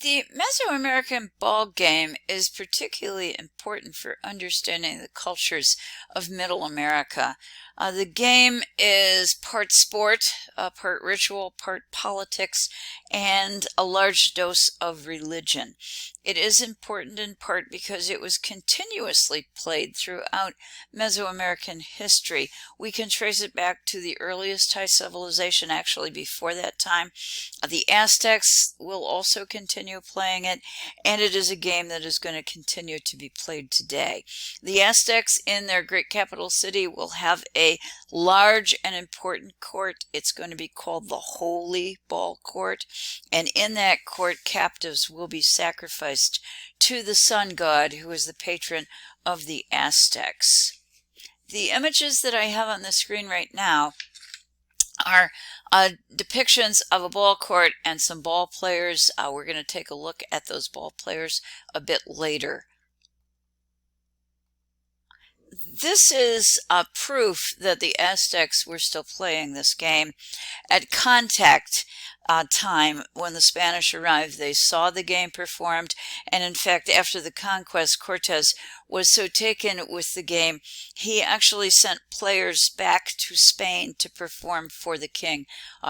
The Mesoamerican ball game is particularly important for understanding the cultures of Middle America. The game is part sport, part ritual, part politics, and a large dose of religion. It is important in part because it was continuously played throughout Mesoamerican history. We can trace it back to the earliest high civilization, actually before that time. The Aztecs will also continue playing it, and it is a game that is going to continue to be played today. The Aztecs in their great capital city will have a large and important court. It's going to be called the Holy Ball Court, and in that court, captives will be sacrificed to the sun god, who is the patron of the Aztecs. The images that I have on the screen right now are depictions of a ball court and some ball players. We're going to take a look at those ball players a bit later. This is proof that the Aztecs were still playing this game. At contact time, when the Spanish arrived, they saw the game performed, and in fact, after the conquest, Cortes was so taken with the game, he actually sent players back to Spain to perform for the king,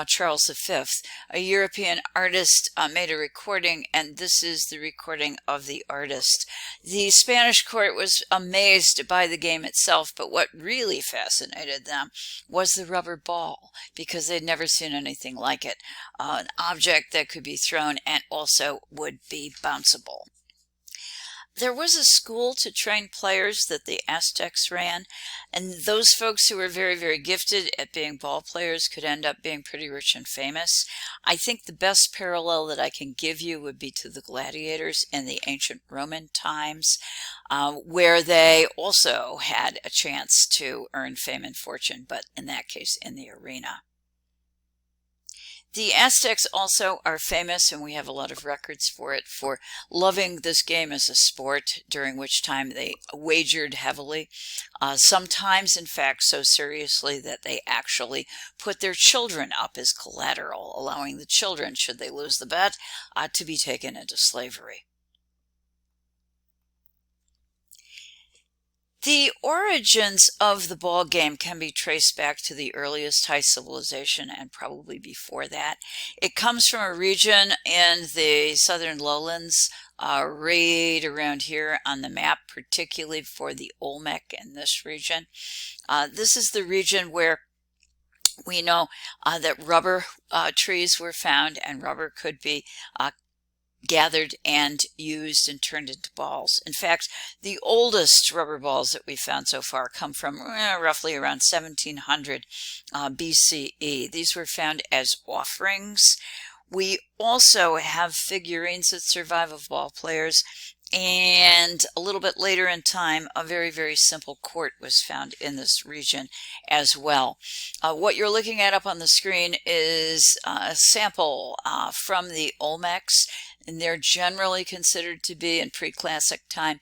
Charles V. A European artist made a recording, and this is the recording of the artist. The Spanish court was amazed by the game itself, but what really fascinated them was the rubber ball, because they'd never seen anything like it. An object that could be thrown and also would be bounceable. There was a school to train players that the Aztecs ran, and those folks who were very, very gifted at being ball players could end up being pretty rich and famous. I think the best parallel that I can give you would be to the gladiators in the ancient Roman times, where they also had a chance to earn fame and fortune, but in that case in the arena. The Aztecs also are famous, and we have a lot of records for it, for loving this game as a sport, during which time they wagered heavily. Sometimes, in fact, so seriously that they actually put their children up as collateral, allowing the children, should they lose the bet, to be taken into slavery. The origins of the ball game can be traced back to the earliest high civilization and probably before that. It comes from a region in the southern lowlands, right around here on the map, particularly for the Olmec in this region. This is the region where we know that rubber trees were found, and rubber could be gathered and used and turned into balls. In fact, the oldest rubber balls that we found so far come from roughly around 1700 BCE. These were found as offerings. We also have figurines that survive of ball players, and a little bit later in time, a very, very simple court was found in this region as well. What you're looking at up on the screen is a sample from the Olmecs, and they're generally considered to be, in pre-classic time,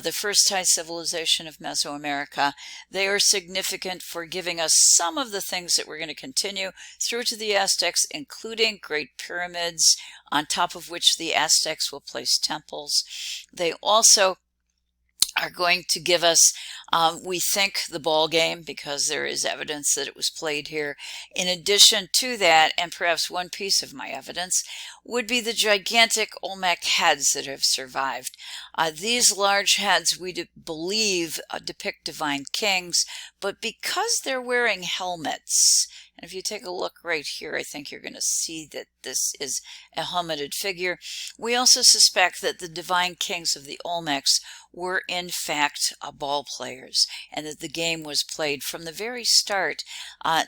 the first high civilization of Mesoamerica. They are significant for giving us some of the things that we're going to continue through to the Aztecs, including great pyramids, on top of which the Aztecs will place temples. They also are going to give us, we think, the ball game, because there is evidence that it was played here. In addition to that, and perhaps one piece of my evidence, would be the gigantic Olmec heads that have survived. These large heads, we believe, depict divine kings, but because they're wearing helmets, and if you take a look right here, I think you're going to see that this is a helmeted figure. We also suspect that the divine kings of the Olmecs were in fact ball players, and that the game was played from the very start,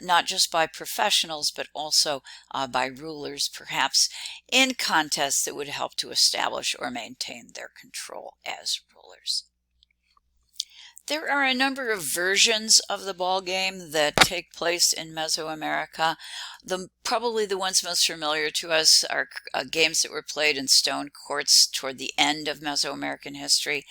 not just by professionals, but also by rulers, perhaps in contests that would help to establish or maintain their control as rulers. There are a number of versions of the ball game that take place in Mesoamerica. Probably the ones most familiar to us are games that were played in stone courts toward the end of Mesoamerican history,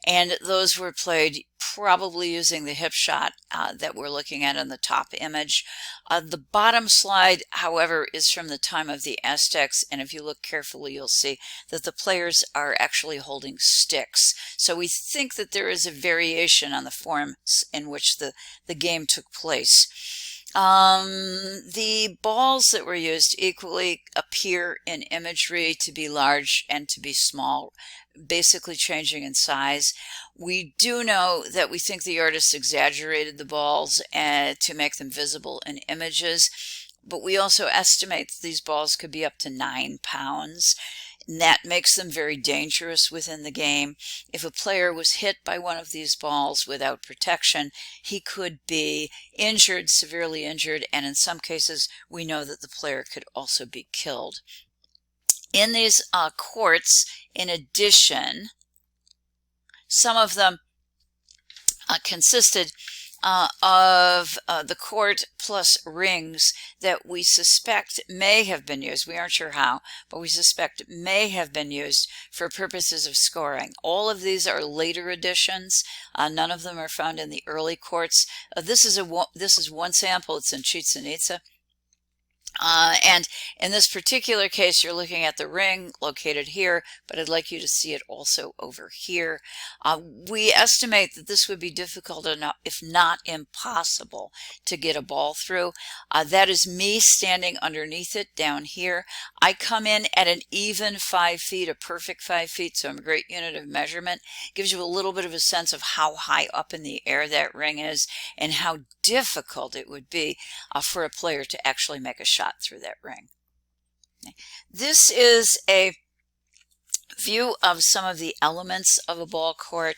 and those were played probably using the hip shot that we're looking at in the top image. The bottom slide, however, is from the time of the Aztecs, and if you look carefully, you'll see that the players are actually holding sticks. So we think that there is a variation on the forms in which the game took place. The balls that were used equally appear in imagery to be large and to be small, basically changing in size. We do know that we think the artists exaggerated the balls to make them visible in images, but we also estimate that these balls could be up to 9 pounds. And that makes them very dangerous within the game. If a player was hit by one of these balls without protection, he could be injured, severely injured, and in some cases we know that the player could also be killed. In these courts, in addition, some of them consisted of the court plus rings that we suspect may have been used. We aren't sure how, but we suspect may have been used for purposes of scoring. All of these are later additions. None of them are found in the early courts. This is one sample. It's in Chichen Itza. And in this particular case, you're looking at the ring located here, but I'd like you to see it also over here. We estimate that this would be difficult enough, if not impossible, to get a ball through. That is me standing underneath it down here. I come in at an even 5 feet, a perfect 5 feet, so I'm a great unit of measurement. Gives you a little bit of a sense of how high up in the air that ring is and how difficult it would be for a player to actually make a shot through that ring. This is a view of some of the elements of a ball court.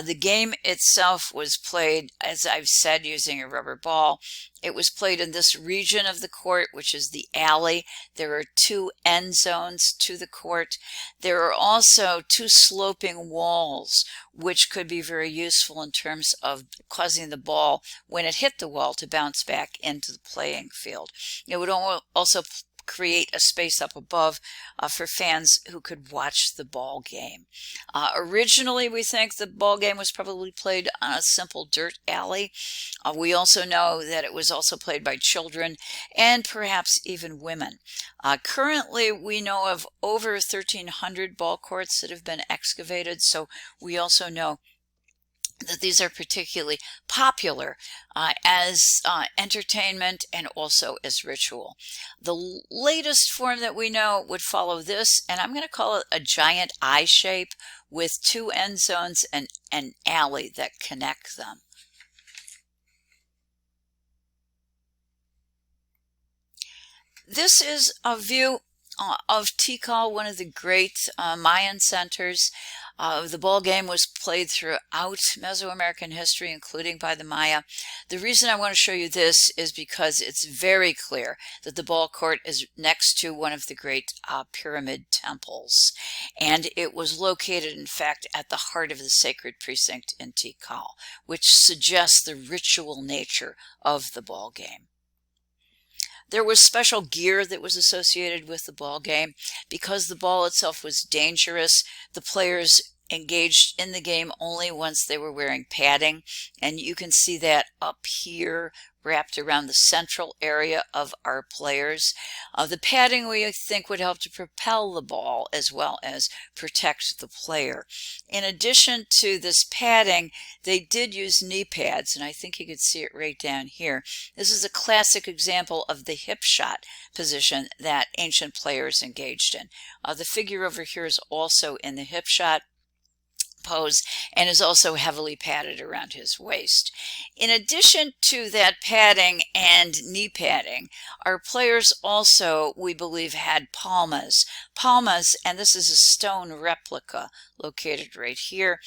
The game itself was played, as I've said, using a rubber ball. It was played in this region of the court, which is the alley. There are 2 end zones to the court. There are also 2 sloping walls, which could be very useful in terms of causing the ball, when it hit the wall, to bounce back into the playing field. It would also create a space up above for fans who could watch the ball game. Originally, we think the ball game was probably played on a simple dirt alley. We also know that it was also played by children and perhaps even women. Currently, we know of over 1,300 ball courts that have been excavated, so we also know that these are particularly popular as entertainment and also as ritual. The latest form that we know would follow this, and I'm going to call it a giant I shape with 2 end zones and an alley that connect them. This is a view of Tikal, one of the great Mayan centers. The ball game was played throughout Mesoamerican history, including by the Maya. The reason I want to show you this is because it's very clear that the ball court is next to one of the great pyramid temples. And it was located, in fact, at the heart of the sacred precinct in Tikal, which suggests the ritual nature of the ball game. There was special gear that was associated with the ball game. Because the ball itself was dangerous, the players engaged in the game only once they were wearing padding, and you can see that up here wrapped around the central area of our players. The padding, we think, would help to propel the ball as well as protect the player. In addition to this padding, they did use knee pads, and I think you could see it right down here. This is a classic example of the hip shot position that ancient players engaged in. The figure over here is also in the hip shot pose and is also heavily padded around his waist. In addition to that padding and knee padding, our players also, we believe, had palmas. Palmas, and this is a stone replica located right here.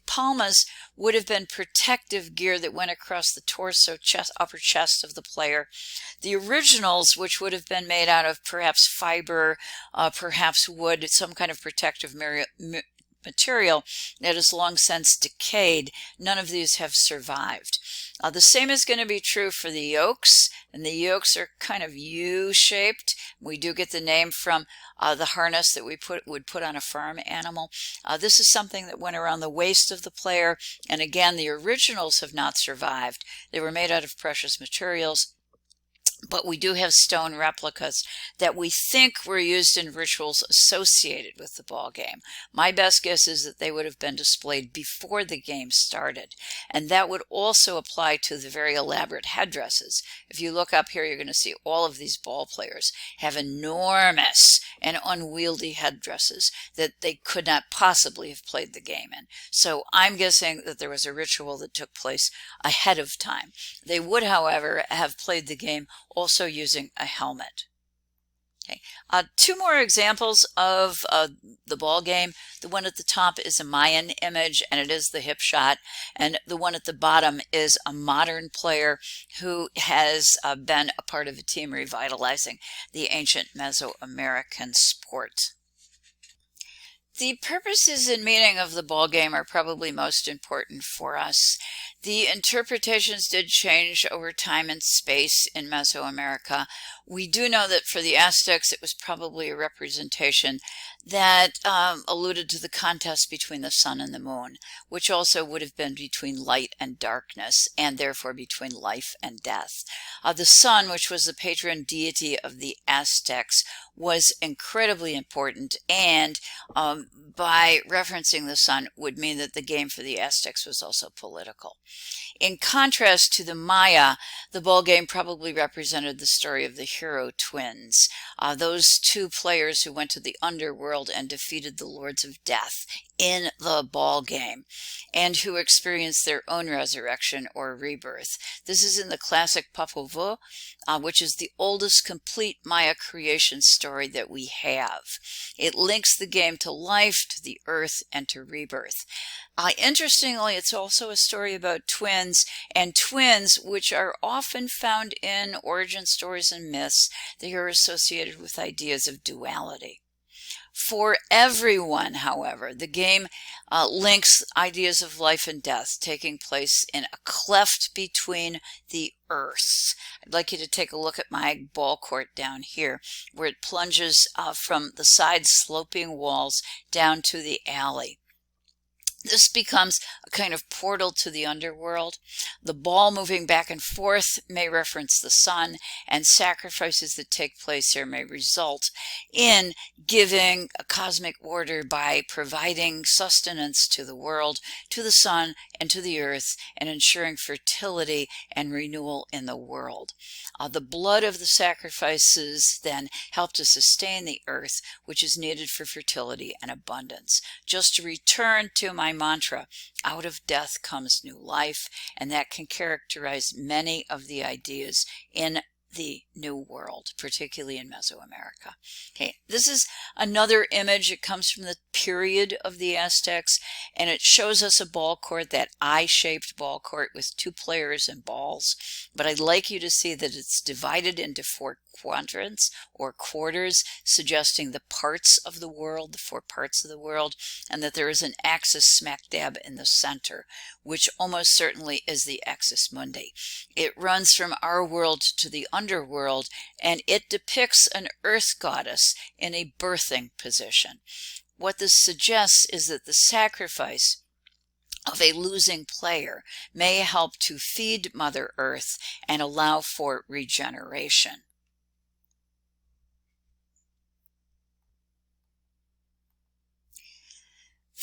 Palmas would have been protective gear that went across the torso, upper chest of the player. The originals, which would have been made out of perhaps fiber, perhaps wood, some kind of protective material that has long since decayed. None of these have survived. The same is going to be true for the yolks, and the yolks are kind of U-shaped. We do get the name from the harness that we would put on a farm animal. This is something that went around the waist of the player, and again, the originals have not survived. They were made out of precious materials, but we do have stone replicas that we think were used in rituals associated with the ball game. My best guess is that they would have been displayed before the game started, and that would also apply to the very elaborate headdresses. If you look up here, you're going to see all of these ball players have enormous and unwieldy headdresses that they could not possibly have played the game in. So I'm guessing that there was a ritual that took place ahead of time. They would, however, have played the game also using a helmet. Okay. Two more examples of the ball game. The one at the top is a Mayan image, and it is the hip shot. And the one at the bottom is a modern player who has been a part of a team revitalizing the ancient Mesoamerican sport. The purposes and meaning of the ball game are probably most important for us. The interpretations did change over time and space in Mesoamerica. We do know that for the Aztecs, it was probably a representation that alluded to the contest between the sun and the moon, which also would have been between light and darkness, and therefore between life and death. The sun, which was the patron deity of the Aztecs, was incredibly important, and by referencing the sun would mean that the game for the Aztecs was also political. In contrast to the Maya, the ball game probably represented the story of the hero twins, those two players who went to the underworld and defeated the lords of death in the ball game, and who experienced their own resurrection or rebirth. This is in the classic Popol Vuh, which is the oldest complete Maya creation story that we have. It links the game to life, to the earth, and to rebirth. Interestingly, it's also a story about twins, and twins, which are often found in origin stories and myths, they are associated with ideas of duality. For everyone, however, the game links ideas of life and death taking place in a cleft between the earths. I'd like you to take a look at my ball court down here, where it plunges from the side sloping walls down to the alley. This becomes a kind of portal to the underworld. The ball moving back and forth may reference the sun, and sacrifices that take place here may result in giving a cosmic order by providing sustenance to the world, to the sun, and to the earth, and ensuring fertility and renewal in the world. The blood of the sacrifices then help to sustain the earth, which is needed for fertility and abundance. Just to return to my mantra, out of death comes new life, and that can characterize many of the ideas in the New World, particularly in Mesoamerica. Okay, this is another image. It comes from the period of the Aztecs, and it shows us a ball court, that eye-shaped ball court with two players and balls. But I'd like you to see that it's divided into 4 quadrants or quarters, suggesting the parts of the world, the 4 parts of the world, and that there is an axis smack dab in the center, which almost certainly is the axis mundi. It runs from our world to the underworld, and it depicts an earth goddess in a birthing position. What this suggests is that the sacrifice of a losing player may help to feed Mother Earth and allow for regeneration.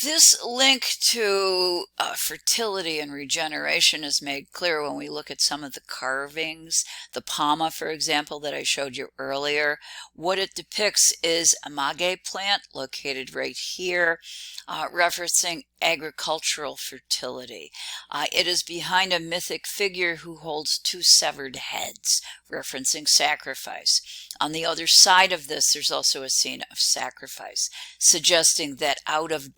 This link to fertility and regeneration is made clear when we look at some of the carvings. The palma, for example, that I showed you earlier. What it depicts is a maguey plant located right here, referencing agricultural fertility. It is behind a mythic figure who holds 2 severed heads, referencing sacrifice. On the other side of this, there's also a scene of sacrifice, suggesting that out of the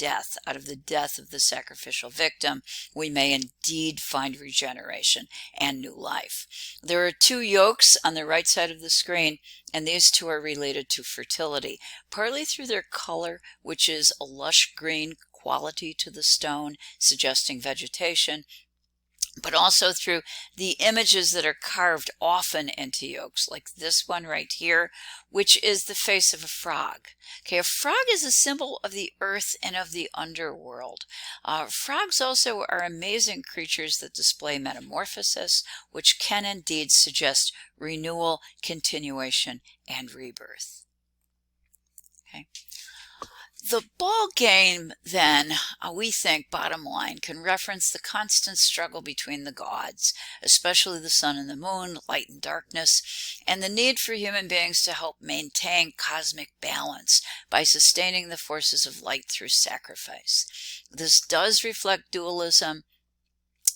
death of the sacrificial victim, we may indeed find regeneration and new life. There are 2 yolks on the right side of the screen, and these 2 are related to fertility, partly through their color, which is a lush green, quality to the stone, suggesting vegetation, but also through the images that are carved often into yokes, like this one right here, which is the face of a frog. Okay, a frog is a symbol of the earth and of the underworld. Frogs also are amazing creatures that display metamorphosis, which can indeed suggest renewal, continuation, and rebirth. Okay. The ball game, then, we think, bottom line, can reference the constant struggle between the gods, especially the sun and the moon, light and darkness, and the need for human beings to help maintain cosmic balance by sustaining the forces of light through sacrifice. This does reflect dualism.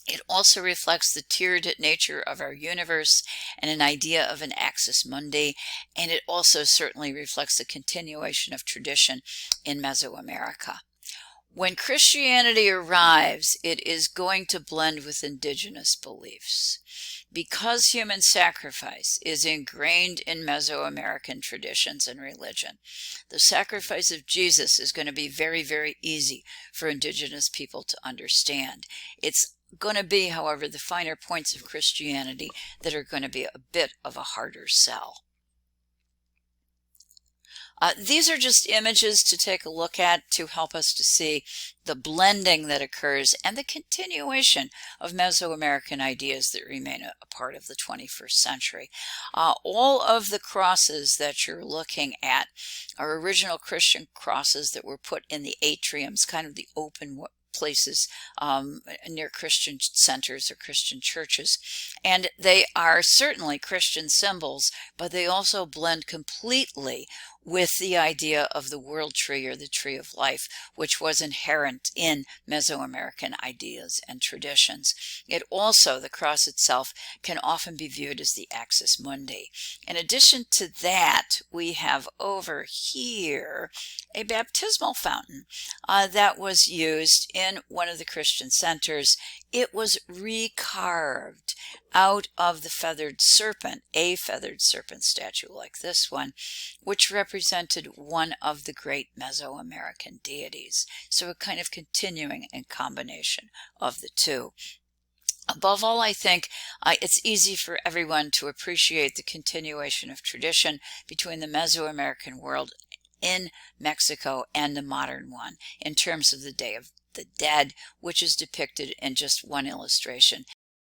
It also reflects the tiered nature of our universe and an idea of an axis mundi, and it also certainly reflects the continuation of tradition in Mesoamerica. When Christianity arrives, it is going to blend with indigenous beliefs. Because human sacrifice is ingrained in Mesoamerican traditions and religion, the sacrifice of Jesus is going to be very, very easy for indigenous people to understand. It's going to be, however, the finer points of Christianity that are going to be a bit of a harder sell. These are just images to take a look at to help us to see the blending that occurs and the continuation of Mesoamerican ideas that remain a part of the 21st century. All of the crosses that you're looking at are original Christian crosses that were put in the atriums, kind of the open places near Christian centers or Christian churches. And they are certainly Christian symbols, but they also blend completely with the idea of the world tree or the tree of life, which was inherent in Mesoamerican ideas and traditions. It also, the cross itself, can often be viewed as the axis mundi. In addition to that, we have over here a baptismal fountain that was used in one of the Christian centers. It was recarved out of the feathered serpent, a feathered serpent statue like this one, which represented one of the great Mesoamerican deities. So a kind of continuing and combination of the two. Above all, I think it's easy for everyone to appreciate the continuation of tradition between the Mesoamerican world in Mexico and the modern one in terms of the Day of the Dead, which is depicted in just one illustration.